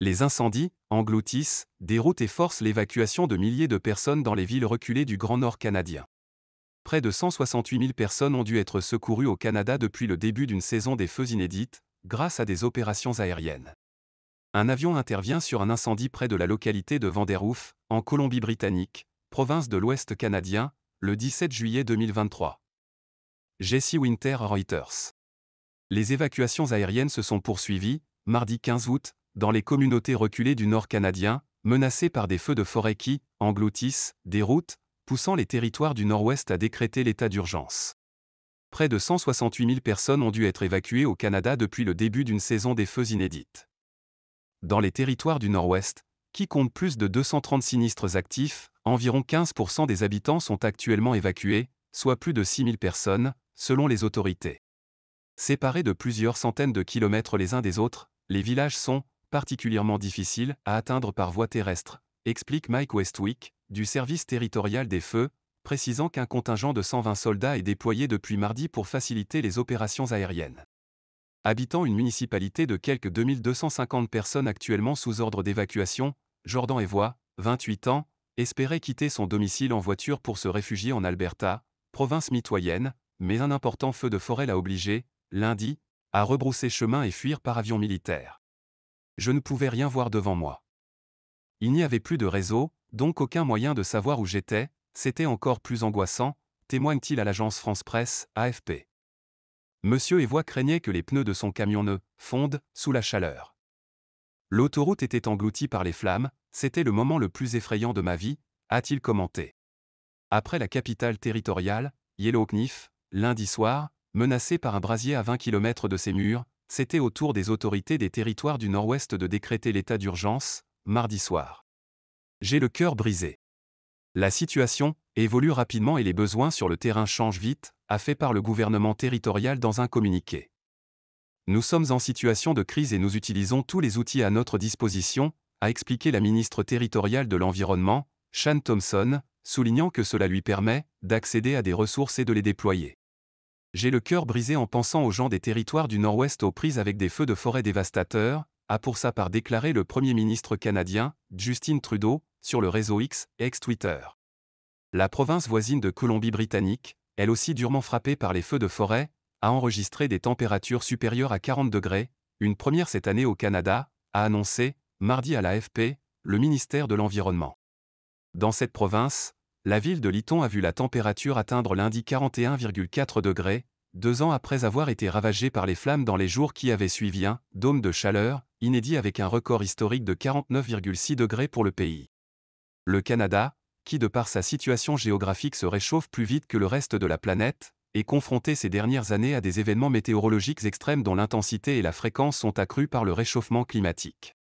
Les incendies engloutissent, déroutent et forcent l'évacuation de milliers de personnes dans les villes reculées du Grand Nord canadien. Près de 168 000 personnes ont dû être secourues au Canada depuis le début d'une saison des feux inédite, grâce à des opérations aériennes. Un avion intervient sur un incendie près de la localité de Vanderhoof, en Colombie-Britannique, province de l'Ouest canadien, le 17 juillet 2023. Jesse Winter, Reuters. Les évacuations aériennes se sont poursuivies, mardi 15 août, dans les communautés reculées du Nord canadien, menacées par des feux de forêt qui engloutissent, déroutent, poussant les territoires du Nord-Ouest à décréter l'état d'urgence. Près de 168 000 personnes ont dû être évacuées au Canada depuis le début d'une saison des feux inédite. Dans les territoires du Nord-Ouest, qui comptent plus de 230 sinistres actifs, environ 15% des habitants sont actuellement évacués, soit plus de 6 000 personnes, selon les autorités. Séparés de plusieurs centaines de kilomètres les uns des autres, les villages sont particulièrement difficiles à atteindre par voie terrestre, explique Mike Westwick, du service territorial des feux, précisant qu'un contingent de 120 soldats est déployé depuis mardi pour faciliter les opérations aériennes. Habitant une municipalité de quelques 2250 personnes actuellement sous ordre d'évacuation, Jordan Evois, 28 ans, espérait quitter son domicile en voiture pour se réfugier en Alberta, province mitoyenne, mais un important feu de forêt l'a obligé, lundi, à rebrousser chemin et fuir par avion militaire. Je ne pouvais rien voir devant moi. Il n'y avait plus de réseau, donc aucun moyen de savoir où j'étais, c'était encore plus angoissant, témoigne-t-il à l'agence France-Presse, AFP. Monsieur Evois craignait que les pneus de son camion ne fondent sous la chaleur. L'autoroute était engloutie par les flammes, c'était le moment le plus effrayant de ma vie, a-t-il commenté. Après la capitale territoriale, Yellowknife, lundi soir, menacée par un brasier à 20 km de ses murs, c'était au tour des autorités des territoires du Nord-Ouest de décréter l'état d'urgence, mardi soir. J'ai le cœur brisé. La situation évolue rapidement et les besoins sur le terrain changent vite, a fait part le gouvernement territorial dans un communiqué. Nous sommes en situation de crise et nous utilisons tous les outils à notre disposition, a expliqué la ministre territoriale de l'Environnement, Shan Thompson, soulignant que cela lui permet d'accéder à des ressources et de les déployer. J'ai le cœur brisé en pensant aux gens des territoires du Nord-Ouest aux prises avec des feux de forêt dévastateurs, a pour sa part déclaré le Premier ministre canadien, Justin Trudeau, sur le réseau X, ex-Twitter. La province voisine de Colombie-Britannique, elle aussi durement frappée par les feux de forêt, a enregistré des températures supérieures à 40 degrés, une première cette année au Canada, a annoncé, mardi à l'AFP, le ministère de l'Environnement. Dans cette province, la ville de Lytton a vu la température atteindre lundi 41,4 degrés, 2 ans après avoir été ravagée par les flammes dans les jours qui avaient suivi un dôme de chaleur, inédit avec un record historique de 49,6 degrés pour le pays. Le Canada, qui de par sa situation géographique se réchauffe plus vite que le reste de la planète, est confronté ces dernières années à des événements météorologiques extrêmes dont l'intensité et la fréquence sont accrues par le réchauffement climatique.